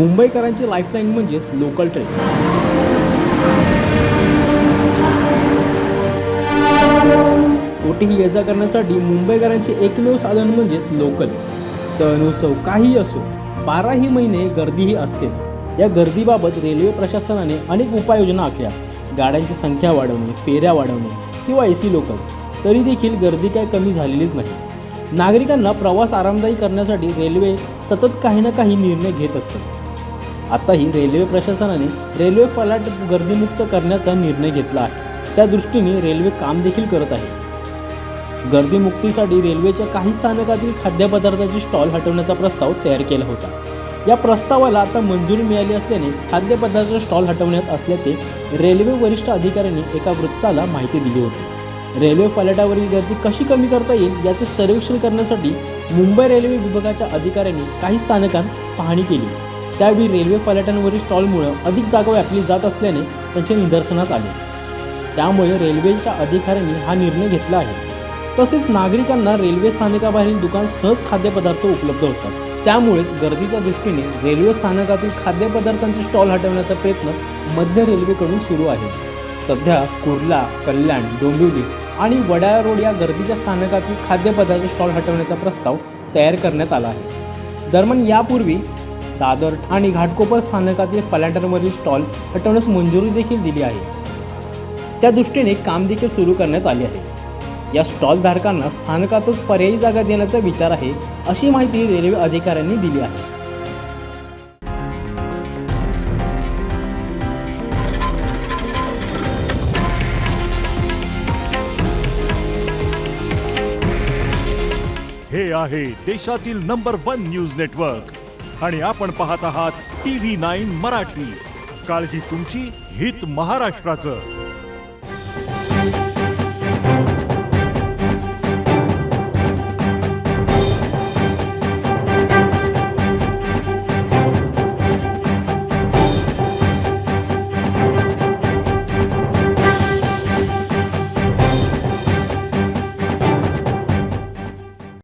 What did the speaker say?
मुंबईकरांची lifeline म्हणजेच local train. कोठेही ये-जा करण्यासाठी मुंबईकरांचे एकमेव साधन म्हणजेच लोकल। सण उत्सव काहीही असो, 12ही महिने गर्दीही असतेच। या गर्दीबाबत रेल्वे प्रशासनाने अनेक उपाययोजना आखल्या। गाड्यांची संख्या वाढवणे, फेऱ्या वाढवणे किंवा एसी लोकल, तरी देखील गर्दी काय कमी झालेलीच नाही। नागरिकांना प्रवास आरामदायी करण्यासाठी रेल्वे सतत काही ना काही निर्णय घेत असते। आताही रेल्वे प्रशासनाने रेल्वे फलाट गर्दीमुक्त करण्याचा निर्णय घेतला आहे। त्या दृष्टीने रेल्वे काम देखील करत आहे। गर्दीमुक्तीसाठी रेल्वेच्या काही स्थानकातील खाद्यपदार्थाचे स्टॉल हटवण्याचा प्रस्ताव तयार केला होता। या प्रस्तावाला आता मंजुरी मिळाली असल्याने खाद्यपदार्थाचे स्टॉल हटवण्यात असल्याचे रेल्वे वरिष्ठ अधिकाऱ्यांनी एका वृत्ताला माहिती दिली होती। रेल्वे फलाटावरील गर्दी कशी कमी करता येईल याचे सर्वेक्षण करण्यासाठी मुंबई रेल्वे विभागाच्या अधिकाऱ्यांनी काही स्थानकांत पाहणी केली। त्यावेळी रेल्वे फलाटांवरील स्टॉलमुळे अधिक जागा व्यापली जात असल्याने त्यांच्या निदर्शनास आले। त्यामुळे रेल्वेच्या अधिकाऱ्यांनी हा निर्णय घेतला आहे। तसेच नागरिकांना रेल्वे स्थानकाबाहेरील दुकान सहज खाद्यपदार्थ उपलब्ध होतात। त्यामुळेच गर्दीच्या दृष्टीने रेल्वे स्थानकातील खाद्यपदार्थांचे स्टॉल हटवण्याचा प्रयत्न मध्य रेल्वेकडून सुरू आहे। सध्या कुर्ला, कल्याण, डोंबिवली आणि वडाळा रोड या गर्दीच्या स्थानकातील खाद्यपदार्थ स्टॉल हटवण्याचा प्रस्ताव तयार करण्यात आला आहे। दरम्यान यापूर्वी दादर आणि घाटकोपर स्थानकातील फलाटांवरील स्टॉल हटवण्यास मंजुरी देखील दिली आहे। त्या दृष्टीने काम देखील सुरू करण्यात आले आहे। या स्टॉल धारकांना स्थानकातच पर्यायी जागा देण्याचा विचार आहे, अशी माहिती रेल्वे अधिकाऱ्यांनी दिली आहे। हे आहे देशातील नंबर 1 न्यूज नेटवर्क आणि आपण पाहत आहात TV9 मराठी। काळजी तुमची, हित महाराष्ट्राचं।